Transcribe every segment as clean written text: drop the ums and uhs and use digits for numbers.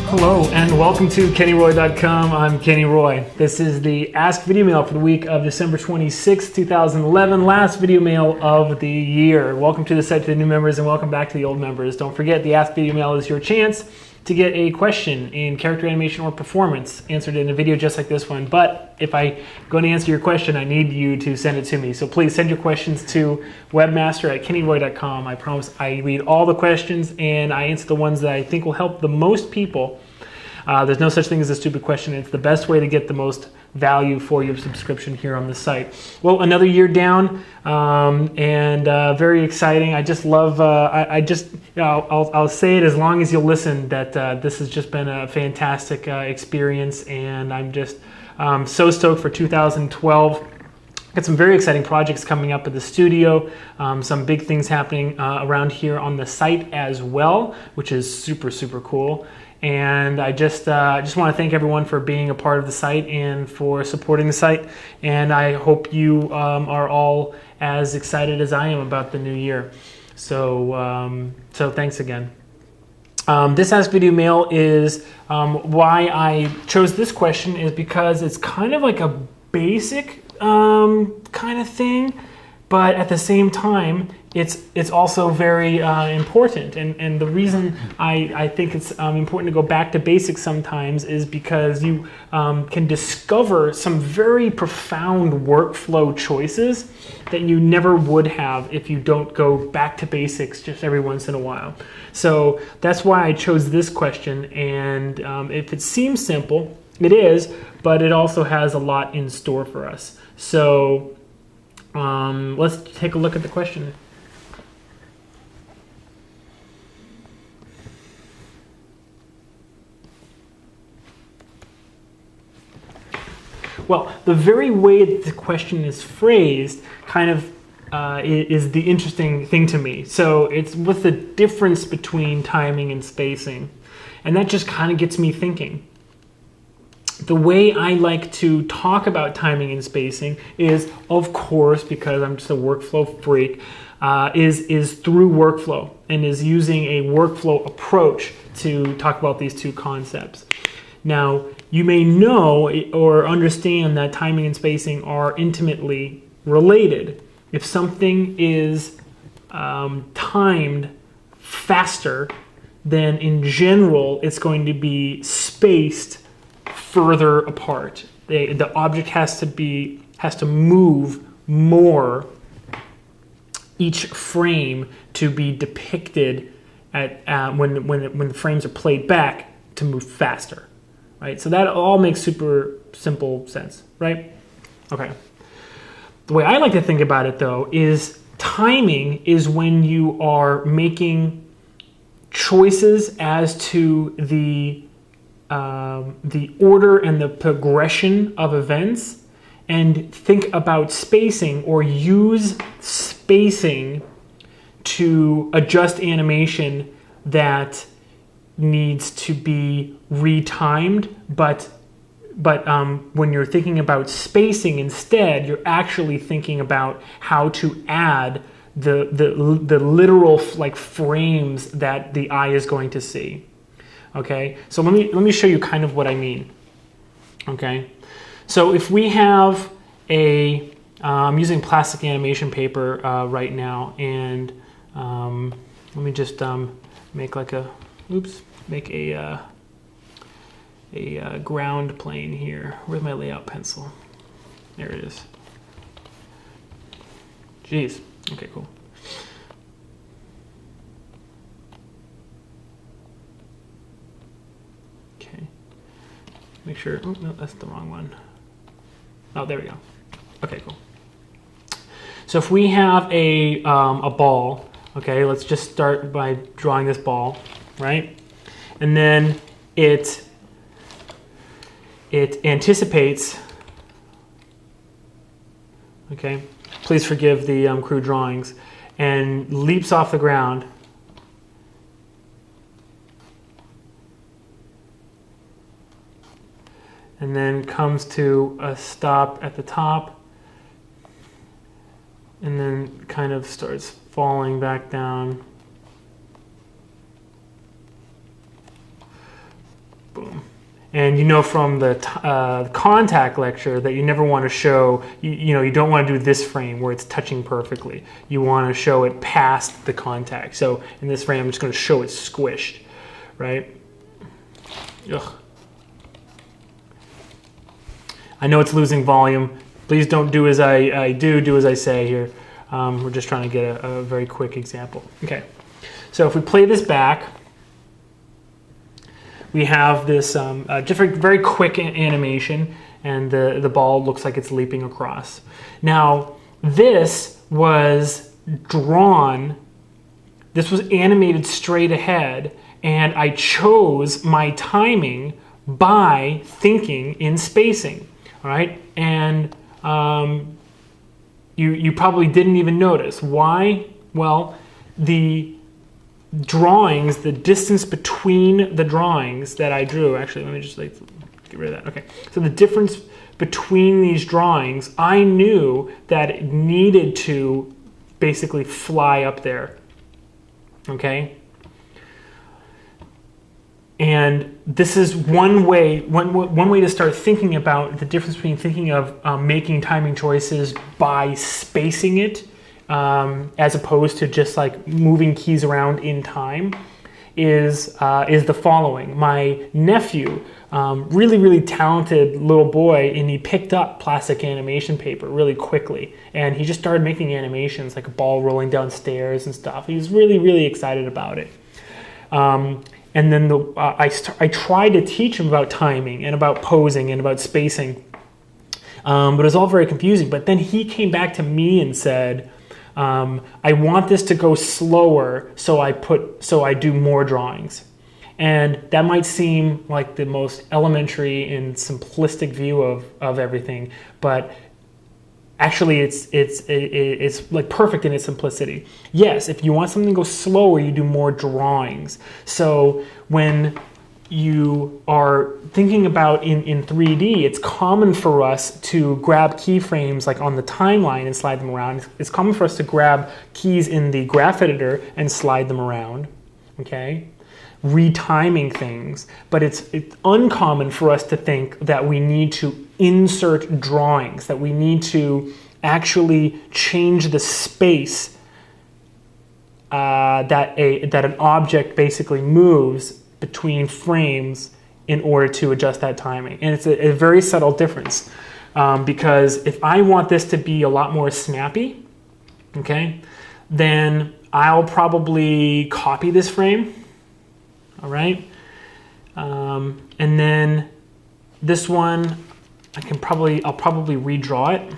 Hello and welcome to KennyRoy.com. I'm Kenny Roy. This is the Ask Video Mail for the week of December 26, 2011, last video mail of the year. Welcome to the site to the new members and welcome back to the old members. Don't forget, the Ask Video Mail is your chance to get a question in character animation or performance answered in a video just like this one. But if I'm going to answer your question, I need you to send it to me. So please send your questions to webmaster@kennyroy.com. I promise I read all the questions and I answer the ones that I think will help the most people. There's no such thing as a stupid question. It's the best way to get the most value for your subscription here on the site. Well, another year down, and very exciting. I just love. I'll say it as long as you'll listen. That this has just been a fantastic experience, and I'm just so stoked for 2012. Got some very exciting projects coming up at the studio, some big things happening around here on the site as well, which is super, super cool. And I just want to thank everyone for being a part of the site and for supporting the site. And I hope you are all as excited as I am about the new year. So thanks again. This Ask Video Mail is why I chose this question is because it's kind of like a basic kind of thing, but at the same time, it's also very important. And the reason I think it's important to go back to basics sometimes is because you can discover some very profound workflow choices that you never would have if you don't go back to basics just every once in a while. So that's why I chose this question. And if it seems simple, it is, but it also has a lot in store for us. So let's take a look at the question. Well, the very way that the question is phrased kind of is the interesting thing to me. So it's what's the difference between timing and spacing? And that just kind of gets me thinking. The way I like to talk about timing and spacing is, of course, because I'm just a workflow freak, is through workflow and is using a workflow approach to talk about these two concepts. Now, you may know or understand that timing and spacing are intimately related. If something is timed faster, then in general, it's going to be spaced further apart. The object has to move more each frame to be depicted at when the frames are played back to move faster, right? So that all makes super simple sense, right? Okay. The way I like to think about it, though, is timing is when you are making choices as to the order and the progression of events, and think about spacing or use spacing to adjust animation that needs to be retimed, but when you're thinking about spacing instead, you're actually thinking about how to add the literal like frames that the eye is going to see. Okay, so let me show you kind of what I mean. Okay, so if we have I'm using plastic animation paper right now, and let me just make like a ground plane here. Where's my layout pencil? There it is. Jeez. Okay, cool. Okay. Make sure. Oh no, that's the wrong one. Oh, there we go. Okay, cool. So if we have a ball, okay, let's just start by drawing this ball, right? And then it anticipates, okay, please forgive the crude drawings, and leaps off the ground. And then comes to a stop at the top, and then kind of starts falling back down. And you know from the contact lecture that you never want to show, you don't want to do this frame where it's touching perfectly. You want to show it past the contact. So in this frame, I'm just going to show it squished, right? Ugh. I know it's losing volume. Please don't do as I do as I say here. We're just trying to get a very quick example. Okay, so if we play this back, we have this different, very quick animation, and the ball looks like it's leaping across. Now, this was drawn, this was animated straight ahead, and I chose my timing by thinking in spacing, all right? And you probably didn't even notice. Why? Well, the drawings, the distance between the drawings that I drew, actually, let me just get rid of that. Okay, so the difference between these drawings, I knew that it needed to basically fly up there, okay? And this is one way to start thinking about the difference between thinking of making timing choices by spacing it, as opposed to just like moving keys around in time, is the following. My nephew, really talented little boy, and he picked up plastic animation paper really quickly, and he just started making animations like a ball rolling down stairs and stuff. He was really excited about it. And then I tried to teach him about timing and about posing and about spacing, but it was all very confusing. But then he came back to me and said, I want this to go slower, so I do more drawings. And that might seem like the most elementary and simplistic view of everything, but actually it's like perfect in its simplicity. Yes, if you want something to go slower, you do more drawings. So when you are thinking about in 3D, it's common for us to grab keyframes like on the timeline and slide them around. It's common for us to grab keys in the graph editor and slide them around, okay? Retiming things, but it's uncommon for us to think that we need to insert drawings, that we need to actually change the space that an object basically moves between frames in order to adjust that timing. And it's a very subtle difference, because if I want this to be a lot more snappy, okay, then I'll probably copy this frame, all right, and then this one I'll probably redraw it,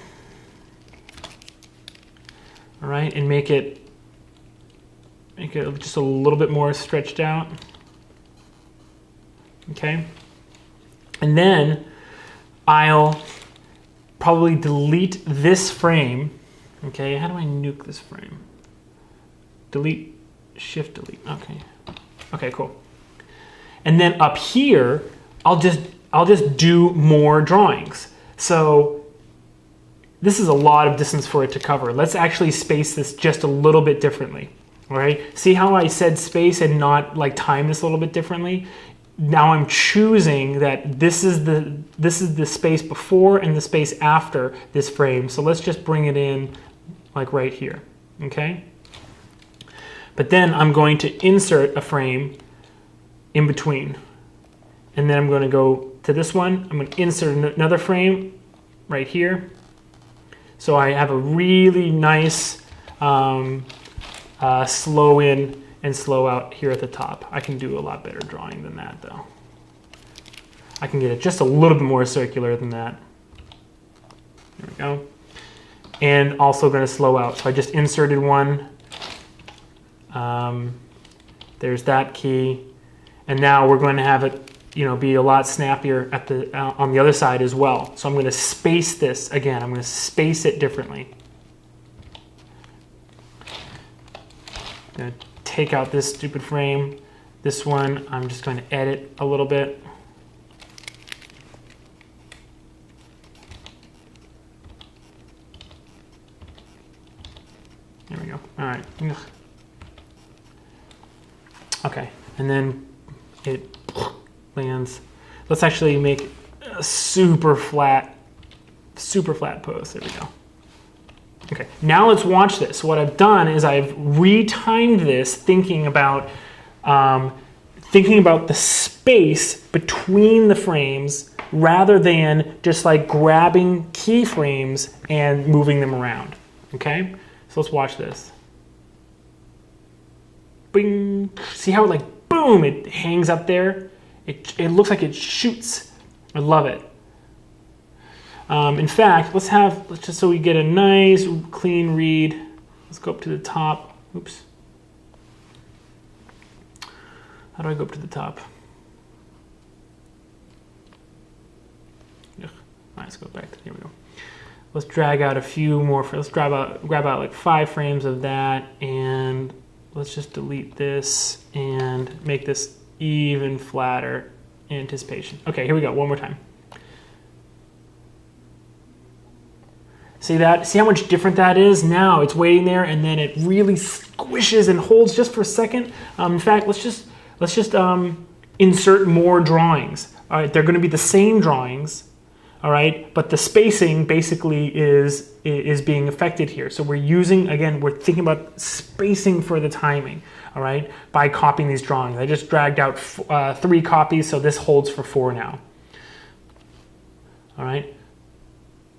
all right, and make it just a little bit more stretched out. Okay, and then I'll probably delete this frame. Okay, how do I nuke this frame? Delete, shift delete. Okay, cool. And then up here, I'll just do more drawings. So this is a lot of distance for it to cover. Let's actually space this just a little bit differently. All right, see how I said space and not like time this a little bit differently? Now I'm choosing that this is the space before and the space after this frame. So let's just bring it in like right here, okay? But then I'm going to insert a frame in between. And then I'm going to go to this one. I'm going to insert another frame right here. So I have a really nice slow in and slow out here at the top. I can do a lot better drawing than that though. I can get it just a little bit more circular than that. There we go. And also going to slow out. So I just inserted one. There's that key. And now we're going to have it, be a lot snappier at on the other side as well. So I'm going to space this again. I'm going to space it differently. I'm going to take out this stupid frame. This one, I'm just going to edit a little bit. There we go. All right. Okay, and then it lands Let's actually make a super flat post. There we go. Okay, now let's watch this. What I've done is I've retimed this, thinking about the space between the frames rather than just like grabbing keyframes and moving them around. Okay, so let's watch this. Bing! See how it like boom? It hangs up there. It looks like it shoots. I love it. In fact, let's just so we get a nice clean read. Let's go up to the top. Oops. How do I go up to the top? Ugh. All right, let's go back. Here we go. Let's drag out a few more. Let's grab out like 5 frames of that, and let's just delete this and make this even flatter in anticipation. Okay, here we go. One more time. See that? See how much different that is? Now it's waiting there, and then it really squishes and holds just for a second. In fact, let's just insert more drawings. All right, they're going to be the same drawings, all right, but the spacing basically is being affected here. So we're thinking about spacing for the timing, all right, by copying these drawings. I just dragged out 3 copies, so this holds for 4 now. All right.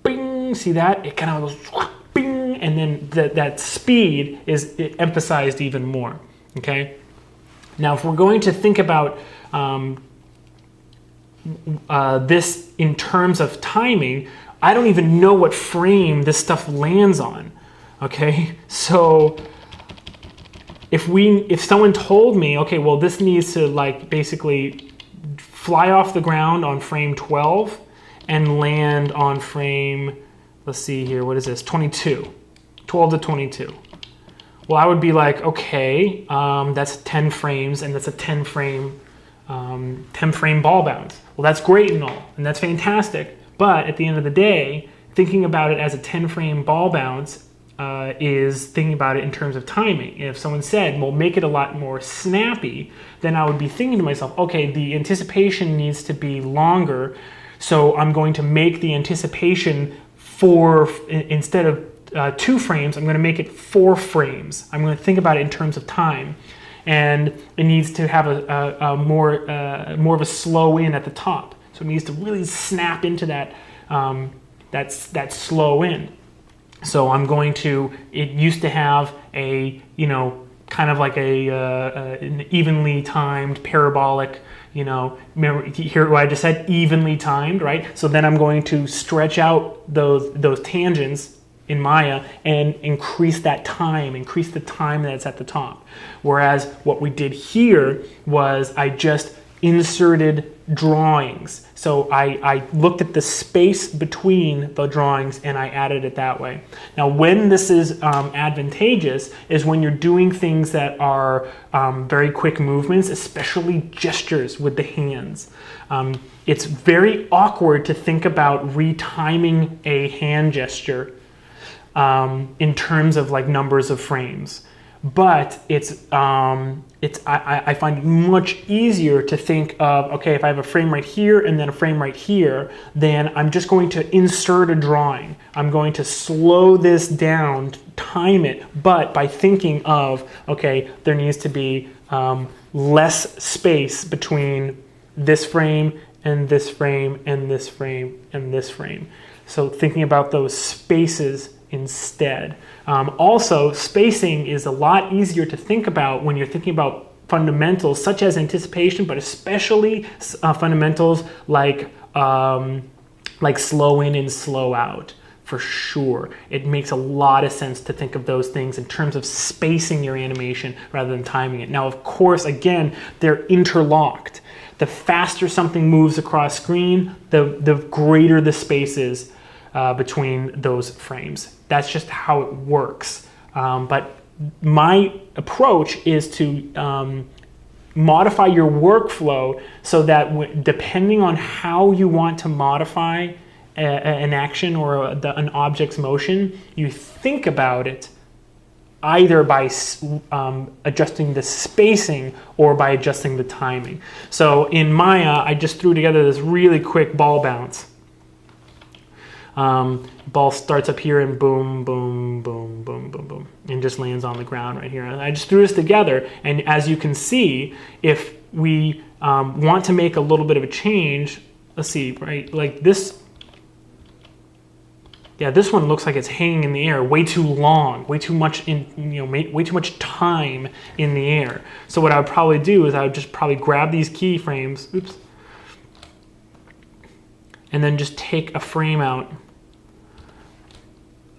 Bing, see that? It kind of goes bing, and then that speed is emphasized even more, okay? Now, if we're going to think about this in terms of timing, I don't even know what frame this stuff lands on, okay? So if someone told me, okay, well, this needs to like basically fly off the ground on frame 12 and land on frame, let's see here, what is this, 22, 12 to 22. Well, I would be like, okay, that's 10 frames, and that's a 10 frame ball bounce. Well, that's great and all, and that's fantastic, but at the end of the day, thinking about it as a 10 frame ball bounce is thinking about it in terms of timing. If someone said, well, make it a lot more snappy, then I would be thinking to myself, okay, the anticipation needs to be longer, so I'm going to make the anticipation instead of 2 frames, I'm going to make it 4 frames. I'm going to think about it in terms of time, and it needs to have a more of a slow in at the top. So it needs to really snap into that that slow in. So I'm going to. It used to have a kind of like an evenly timed parabolic. Remember here what I just said, evenly timed, right? So then I'm going to stretch out those tangents in Maya and increase the time that's at the top. Whereas what we did here was I just inserted drawings. So I looked at the space between the drawings and I added it that way. Now, when this is advantageous is when you're doing things that are very quick movements, especially gestures with the hands. It's very awkward to think about retiming a hand gesture in terms of like numbers of frames, but I find it much easier to think of, okay, if I have a frame right here and then a frame right here, then I'm just going to insert a drawing. I'm going to slow this down, time it, but by thinking of, okay, there needs to be less space between this frame and this frame and this frame and this frame. So thinking about those spaces instead. Also, spacing is a lot easier to think about when you're thinking about fundamentals such as anticipation, but especially fundamentals like slow in and slow out. For sure, it makes a lot of sense to think of those things in terms of spacing your animation rather than timing it. Now, of course, again, they're interlocked. The faster something moves across screen, the greater the space is between those frames. That's just how it works. But my approach is to modify your workflow so that depending on how you want to modify an action or an object's motion, you think about it either by adjusting the spacing or by adjusting the timing. So in Maya, I just threw together this really quick ball bounce. Ball starts up here and boom, boom, boom, boom, boom, boom, and just lands on the ground right here. And I just threw this together, and as you can see, if we want to make a little bit of a change, let's see, right, like this. Yeah, this one looks like it's hanging in the air way too long, way too much way too much time in the air. So what I would probably do is I would just probably grab these keyframes, oops, and then just take a frame out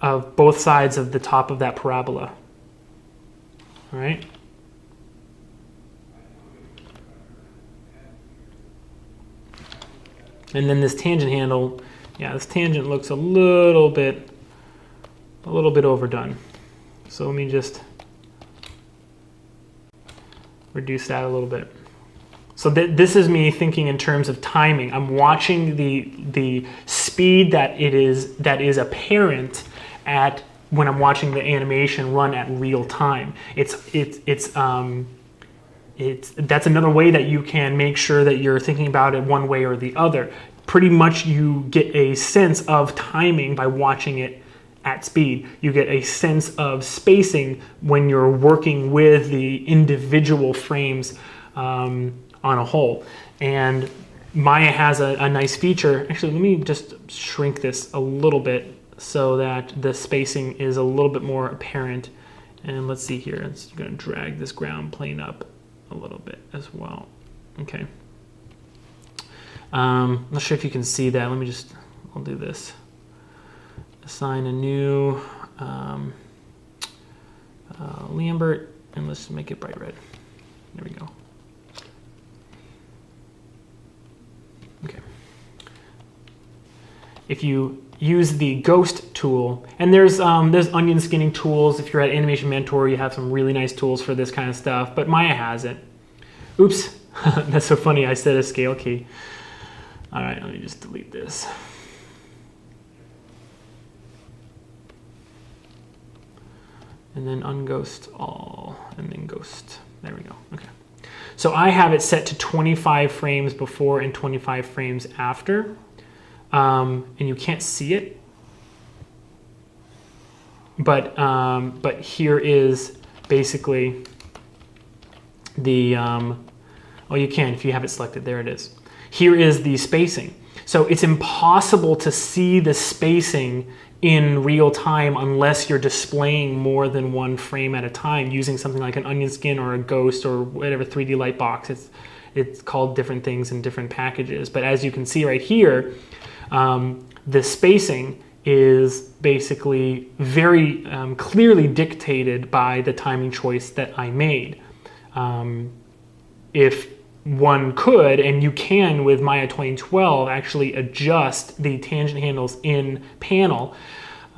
of both sides of the top of that parabola. All right. And then this tangent handle, yeah, this tangent looks a little bit overdone. So let me just reduce that a little bit. So this is me thinking in terms of timing. I'm watching the speed that is apparent at when I'm watching the animation run at real time. That's another way that you can make sure that you're thinking about it one way or the other. Pretty much you get a sense of timing by watching it at speed. You get a sense of spacing when you're working with the individual frames on a whole. And Maya has a nice feature. Actually, let me just shrink this a little bit so that the spacing is a little bit more apparent. And let's see here, it's going to drag this ground plane up a little bit as well. Okay. I'm not sure if you can see that. I'll do this. Assign a new Lambert, and let's make it bright red. There we go. Okay. If you use the ghost tool, and there's onion skinning tools. If you're at Animation Mentor, you have some really nice tools for this kind of stuff, but Maya has it. Oops, that's so funny, I said a scale key. All right, let me just delete this. And then unghost all, and then ghost. There we go, okay. So I have it set to 25 frames before and 25 frames after. And you can't see it. But here is basically the, oh, you can if you have it selected, there it is. Here is the spacing. So it's impossible to see the spacing in real time unless you're displaying more than one frame at a time using something like an onion skin or a ghost or whatever 3D light box. It's called different things in different packages. But as you can see right here, the spacing is basically very clearly dictated by the timing choice that I made. If one could, and you can with Maya 2012, actually adjust the tangent handles in panel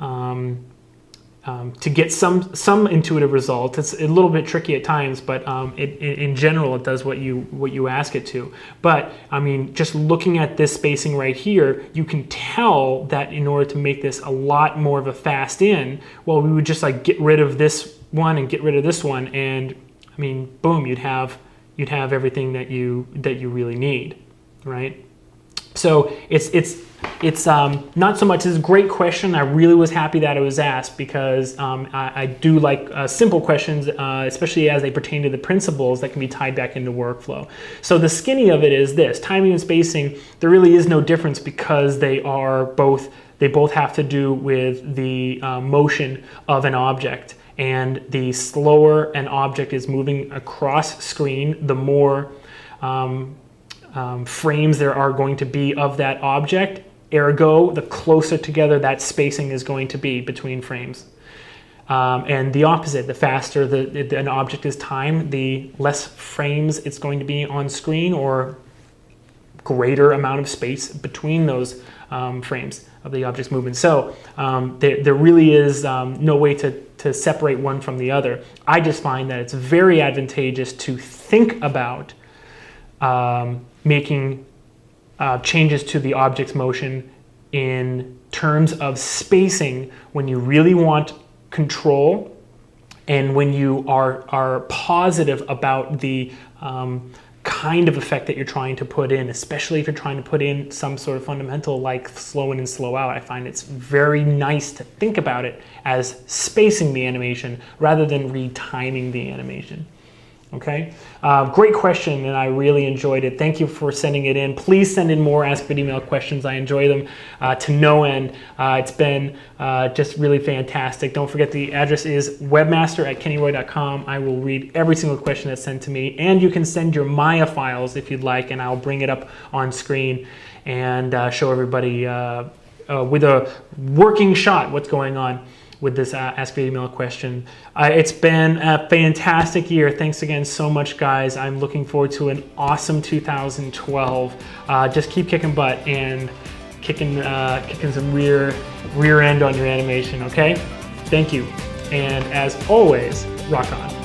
to get some intuitive result. It's a little bit tricky at times, but in general, it does what you ask it to. But I mean, just looking at this spacing right here, you can tell that in order to make this a lot more of a fast in, well, we would just like get rid of this one and get rid of this one, and I mean, boom, you'd have everything that you really need, right? So it's not so much. It's a great question. I really was happy that it was asked because I do like simple questions, especially as they pertain to the principles that can be tied back into workflow. So the skinny of it is this: timing and spacing. There really is no difference because they both have to do with the motion of an object. And the slower an object is moving across screen, the more frames there are going to be of that object. Ergo, the closer together that spacing is going to be between frames. And the opposite, the faster an object is timed, the less frames it's going to be on screen, or greater amount of space between those frames of the object's movement. So there really is no way to separate one from the other. I just find that it's very advantageous to think about making changes to the object's motion in terms of spacing when you really want control And when you are positive about the kind of effect that you're trying to put in, especially if you're trying to put in some sort of fundamental like slow in and slow out, I find it's very nice to think about it as spacing the animation rather than retiming the animation. Okay, great question, and I really enjoyed it. Thank you for sending it in. Please send in more Ask Videomail questions. I enjoy them to no end. It's been just really fantastic. Don't forget the address is webmaster@kennyroy.com. I will read every single question that's sent to me, and you can send your Maya files if you'd like, and I'll bring it up on screen and show everybody with a working shot what's going on with this Ask Videomail question. It's been a fantastic year. Thanks again so much, guys. I'm looking forward to an awesome 2012. Just keep kicking butt and kicking some rear end on your animation, okay? Thank you. And as always, rock on.